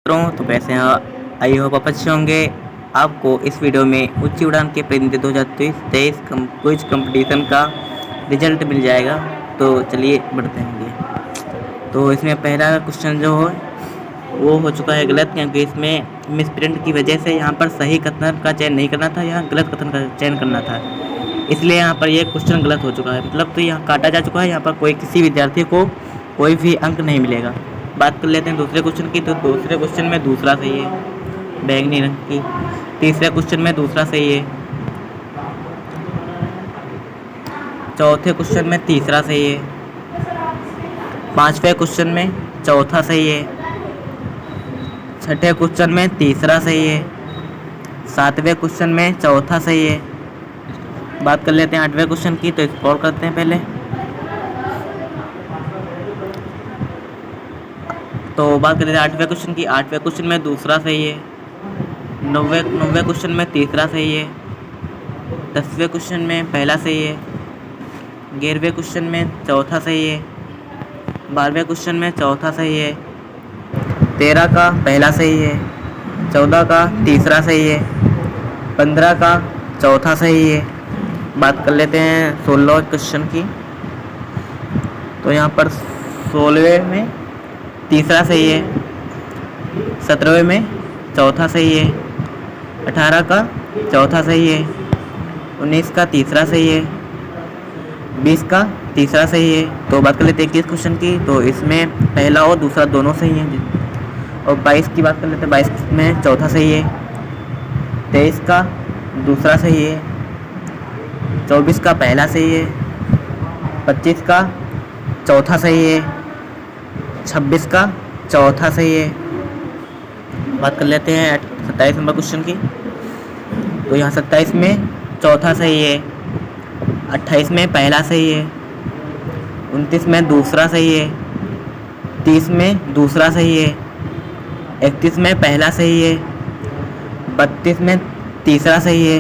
मित्रों, तो कैसे हैं? आई होप आप अच्छे होंगे। आपको इस वीडियो में ऊंची उड़ान के प्रतिनिधि 2023 क्विज कंपटीशन का रिजल्ट मिल जाएगा। तो चलिए बढ़ते हैं आगे। तो इसमें पहला क्वेश्चन जो है वो हो चुका है गलत, क्योंकि इसमें मिसप्रिंट की वजह से यहाँ पर सही कथन का चयन नहीं करना था, यहाँ गलत कथन का चयन करना था, इसलिए यहाँ पर ये क्वेश्चन गलत हो चुका है। मतलब तो यहाँ काटा जा चुका है, यहाँ पर कोई किसी विद्यार्थी को कोई भी अंक नहीं मिलेगा। बात कर लेते हैं दूसरे क्वेश्चन की। तो दूसरे क्वेश्चन में दूसरा सही है, बैंगनी रंग की। तीसरे क्वेश्चन में दूसरा सही है। चौथे क्वेश्चन में तीसरा सही है। पांचवें क्वेश्चन में चौथा सही है। छठे क्वेश्चन में तीसरा सही है। सातवें क्वेश्चन में चौथा सही है। बात कर लेते हैं आठवें क्वेश्चन की। तो स्क्रॉल करते हैं पहले। तो बात करें आठवें क्वेश्चन की। आठवें क्वेश्चन में दूसरा सही है। नौवें क्वेश्चन में तीसरा सही है। 10वें क्वेश्चन में पहला सही है। 11वें क्वेश्चन में चौथा सही है। 12वें क्वेश्चन में चौथा सही है। 13 का पहला सही है। 14 का तीसरा सही है। 15 का चौथा सही है। बात कर लेते हैं 16वें क्वेश्चन की। तो यहाँ पर 16वें में तीसरा सही है। 17वें में चौथा सही है। 18 का चौथा सही है। 19 का तीसरा सही है। 20 का तीसरा सही है। तो बात कर लेते हैं 21 क्वेश्चन की। तो इसमें पहला और दूसरा दोनों सही हैं। और 22 की बात कर लेते हैं। 22 में चौथा सही है। 23 का दूसरा सही है। 24 का पहला सही है। 25 का चौथा सही है। 26 का चौथा सही है। बात कर लेते हैं 27 नंबर क्वेश्चन की। तो यहाँ 27 में चौथा सही है। 28 में पहला सही है। 29 में दूसरा सही है। 30 में दूसरा सही है। 31 में पहला सही है। 32 में तीसरा सही है।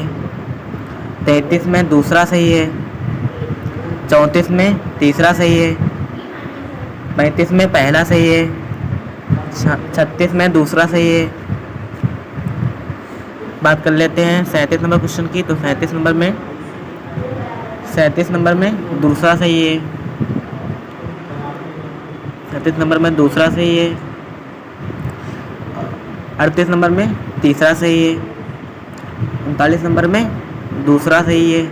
33 में दूसरा सही है। 34 में तीसरा सही है। 35 में पहला सही है। 36 में दूसरा सही है। बात कर लेते हैं 37 नंबर क्वेश्चन की। तो 37 नंबर में दूसरा सही है। 37 नंबर में दूसरा सही है। 38 नंबर में तीसरा सही है। 39 नंबर में दूसरा सही है।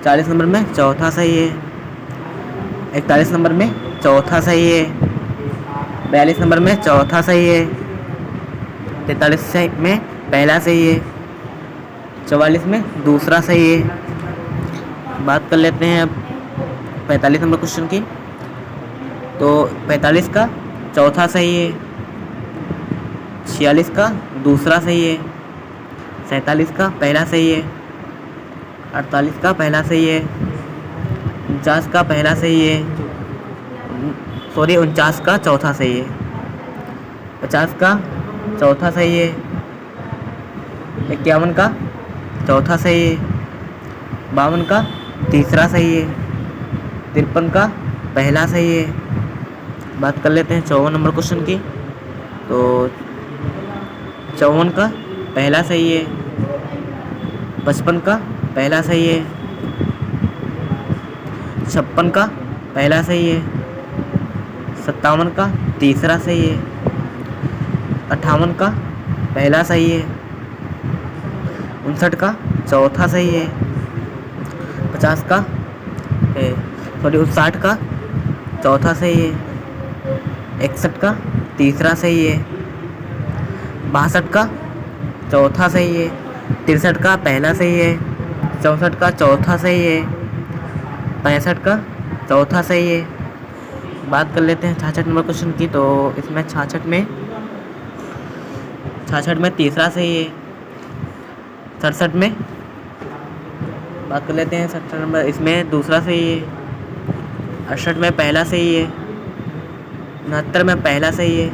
40 नंबर में चौथा सही है। 41 नंबर में चौथा सही है। 42 नंबर में चौथा सही है। 43 में पहला सही है। 44 में दूसरा सही है। बात कर लेते हैं अब 45 नंबर क्वेश्चन की। तो 45 का चौथा सही है। 46 का दूसरा सही है। 47 का पहला सही है। 48 का पहला सही है। 49 का पहला सही है। 49 का चौथा सही है। 50 का चौथा सही है। 51 का चौथा सही है। 52 का तीसरा सही है। 53 का पहला सही है। बात कर लेते हैं 54 नंबर क्वेश्चन की। तो 54 का पहला सही है। 55 का पहला सही है। 56 का पहला सही है। 57 का तीसरा सही है। 58 का पहला सही है। 59 का चौथा सही है। 50 का 59 का चौथा सही है। 61 का तीसरा सही है। 62 का चौथा सही है। 63 का पहला सही है। 64 का चौथा सही है। 65 का चौथा सही है। बात कर लेते हैं 66 नंबर क्वेश्चन की। तो इसमें 66 में तीसरा सही है। 67 में बात कर लेते हैं 67 नंबर, इसमें दूसरा सही है। 68 में पहला सही है। 69 में पहला सही है।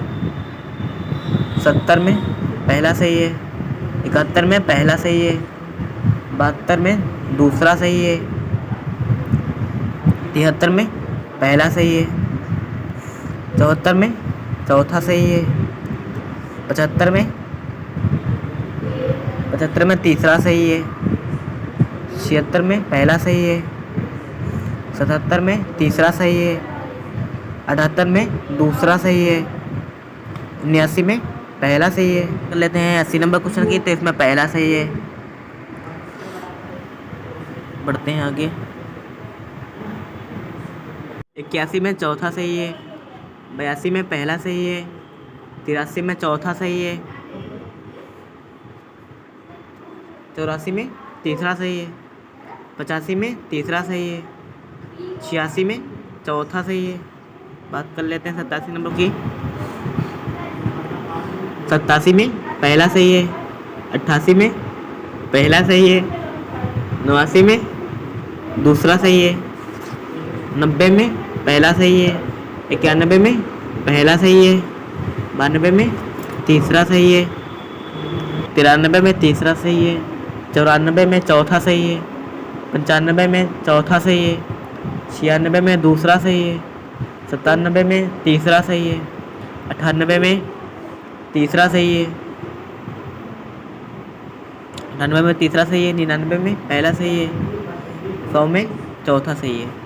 70 में पहला सही है। 71 में पहला सही है। 72 में दूसरा सही है। 73 में पहला सही है। 74 में चौथा सही है। 75 में तीसरा सही है। 76 में पहला सही है। 77 में तीसरा सही है। 78 में दूसरा सही है। 79 में पहला सही है। कर लेते हैं 80 नंबर क्वेश्चन की, तो इसमें पहला सही है। बढ़ते हैं आगे। 81 में चौथा सही है। 82 में पहला सही है। 83 में चौथा सही है। 84 में तीसरा सही है। 85 में तीसरा सही है। 86 में चौथा सही है। बात कर लेते हैं 87 नंबर की। 87 में पहला सही है। 88 में पहला सही है। 89 में दूसरा सही है। 90 में पहला सही है। 91 में पहला सही है। 92 में तीसरा सही है। 93 में तीसरा सही है। 94 में चौथा सही है। 95 में चौथा सही है। 96 में दूसरा सही है। 97 में तीसरा सही है। 98 में तीसरा सही है। 98 में तीसरा सही है। 99 में पहला सही है। 100 में चौथा सही है।